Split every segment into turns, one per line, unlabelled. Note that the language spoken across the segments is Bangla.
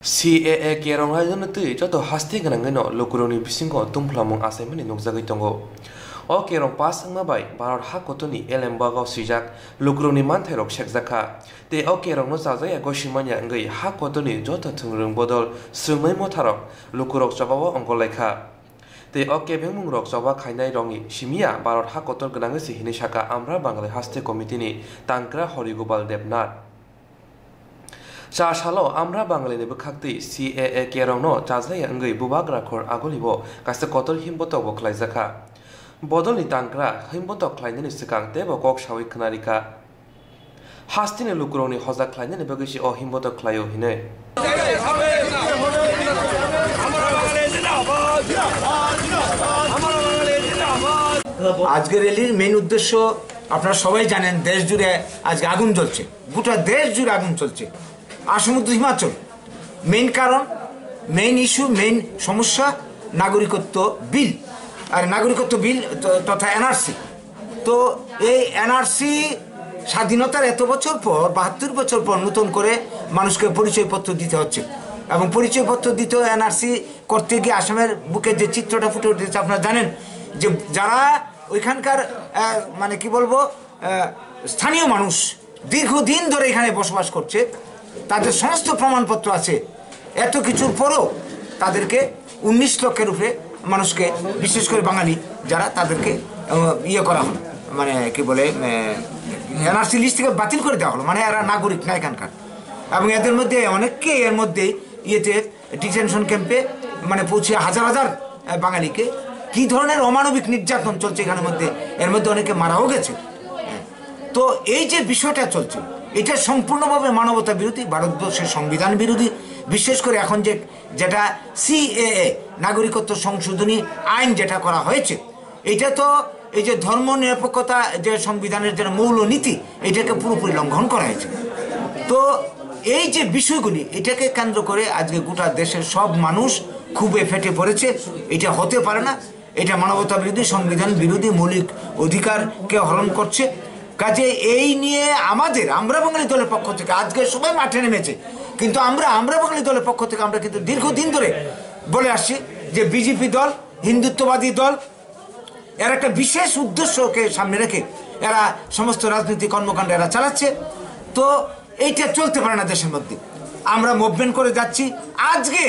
CAA kerong hai jana tui joto hasti ganangino lokuroni bisingo tumplamung asaimani nukjagoi tongo. O kerong pas angma bai Bharat hakotoni elembagao sijak lokuroni manthairok sekjaka. Te o kerong no sajaya gosimanya ngai hakotoni joto thungrung bodol srungmai motharok lokurok jawabo ongkolaikha. Te o kebengmung rok jawa khainai rongi simia Bharat hakotor ganangai si hini saka amra bangalai haste committee ni Tangkra Horigopal Devnath. Salo amra bangalai nebo khakti CAA kerong no chajlai angai bubagra khor agolibo kaste kotor himboto bo khlaijaka bodol ni Tangkra himboto khlainani sikang tebo kok sawi khnarika hastine lukuroni hoja khlainani begisi o himboto khlaio hine
আজকের র্যালির মেইন উদ্দেশ্য আপনারা সবাই জানেন দেশ জুড়ে আজকে আগুন জ্বলছে গোটা দেশ জুড়ে আগুন চলছে আসমুদ্র হিমাচল মেইন কারণ মেইন ইস্যু মেইন সমস্যা নাগরিকত্ব বিল আর নাগরিকত্ব বিল তথা এনআরসি তো এই এনআরসি স্বাধীনতার এত বছর পর ৭২ বছর পর নতুন করে মানুষকে পরিচয়পত্র দিতে হচ্ছে এবং পরিচয়পত্র দিতে এনআরসি করতে গিয়ে আসামের বুকে যে চিত্রটা ফুটে উঠেছে আপনারা জানেন যে যারা ওইখানকার মানে কি বলবো স্থানীয় মানুষ দীর্ঘদিন ধরে এখানে বসবাস করছে তাদের সমস্ত প্রমাণপত্র আছে এত কিছুর পরও তাদেরকে ১৯ লক্ষের উপরে মানুষকে বিশেষ করে বাঙালি যারা তাদেরকে ইয়ে করা হলো মানে কি বলে এনআরসি লিস্ট থেকে বাতিল করে দেওয়া হলো মানে এরা নাগরিক না এখানকার এবং এদের মধ্যে অনেককে এর মধ্যে ইয়েতে ডিটেনশন ক্যাম্পে মানে পৌঁছে হাজার হাজার বাঙালিকে কি ধরনের অমানবিক নির্যাতন চলছে এখানের মধ্যে এর মধ্যে অনেকে মারাও গেছে তো এই যে বিষয়টা চলছে এটা সম্পূর্ণভাবে মানবতা বিরোধী ভারতবর্ষের সংবিধান বিরোধী বিশেষ করে এখন যেটা CAA নাগরিকত্ব সংশোধনী আইন যেটা করা হয়েছে এটা তো এই যে ধর্ম নিরপেক্ষতা যে সংবিধানের যে মৌলনীতি এটাকে পুরোপুরি লঙ্ঘন করা হয়েছে তো এই যে বিষয়গুলি এটাকে কেন্দ্র করে আজকে গোটা দেশের সব মানুষ খুবই ফেটে পড়েছে এটা হতে পারে না এটা মানবতা বিরোধী সংবিধান বিরোধী মৌলিক অধিকারকে হরণ করছে কাজে এই নিয়ে আমরা বাঙালি দলের পক্ষ থেকে আজকে সবাই মাঠে নেমেছে কিন্তু আমরা বাঙালি দলের পক্ষ থেকে আমরা কিন্তু দীর্ঘদিন ধরে বলে আসছি যে বিজেপি দল হিন্দুত্ববাদী দল এর একটা বিশেষ উদ্দেশ্যকে সামনে রেখে এরা সমস্ত রাজনৈতিক কর্মকাণ্ড এরা চালাচ্ছে তো এইটা চলতে পারে না দেশের মধ্যে আমরা মুভমেন্ট করে যাচ্ছি আজকে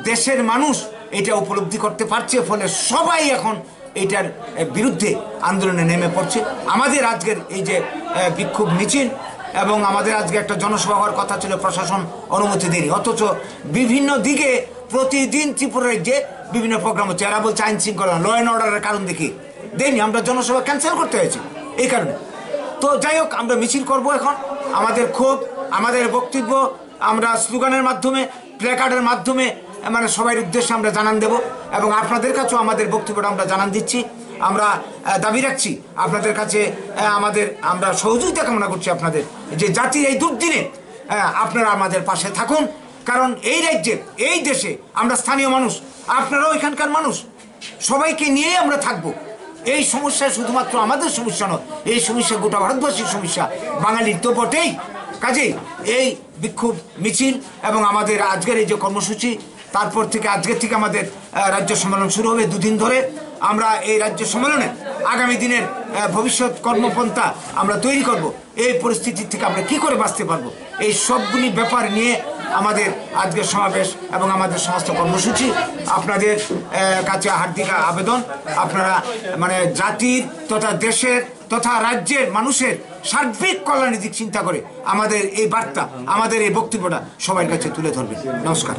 দেশের মানুষ এটা উপলব্ধি করতে পারছে ফলে সবাই এখন এটার বিরুদ্ধে আন্দোলনে নেমে পড়ছে আমাদের আজকের এই যে বিক্ষোভ মিছিল এবং আমাদের আজকে একটা জনসভা হওয়ার কথা ছিল প্রশাসন অনুমতি দেয়নি অথচ বিভিন্ন দিকে প্রতিদিন ত্রিপুরা রাজ্যে বিভিন্ন প্রোগ্রাম হচ্ছে এরা বলছে আইন শৃঙ্খলা ল অ্যান্ড অর্ডারের কারণ দেখি দেয়নি আমরা জনসভা ক্যান্সেল করতে হয়েছে এই কারণে তো যাই হোক আমরা মিছিল করব এখন আমাদের ক্ষোভ আমাদের বক্তব্য আমরা স্লোগানের মাধ্যমে প্ল্যাকার্ডের মাধ্যমে মানে সবার উদ্দেশ্যে আমরা জানান দেব এবং আপনাদের কাছেও আমাদের বক্তব্যটা আমরা জানান দিচ্ছি আমরা দাবি রাখছি আপনাদের কাছে আমরা সহযোগিতা কামনা করছি আপনাদের যে জাতির এই দুর্দিনে আপনারা আমাদের পাশে থাকুন কারণ এই রাজ্যে এই দেশে আমরা স্থানীয় মানুষ আপনারাও এখানকার মানুষ সবাইকে নিয়েই আমরা থাকবো এই সমস্যা শুধুমাত্র আমাদের সমস্যা নয় এই সমস্যা গোটা ভারতবর্ষের সমস্যা বাঙালির তো বটেই কাজেই এই বিক্ষোভ মিছিল এবং আমাদের আজকের এই যে কর্মসূচি তারপর থেকে আজকের থেকে আমাদের রাজ্য সম্মেলন শুরু হবে দুদিন ধরে আমরা এই রাজ্য সম্মেলনে আগামী দিনের ভবিষ্যৎ কর্মপন্থা আমরা তৈরি করব এই পরিস্থিতি থেকে আমরা কি করে বাঁচতে পারবো এই সবগুলি ব্যাপার নিয়ে আমাদের আজকের সমাবেশ এবং আমাদের সমস্ত কর্মসূচি আপনাদের কাছে হার্দিক আবেদন আপনারা মানে জাতির তথা দেশের তথা রাজ্যের মানুষের সার্বিক কল্যাণের দিক চিন্তা করে আমাদের এই বার্তা আমাদের এই বক্তব্যটা সবার কাছে তুলে ধরবেন নমস্কার।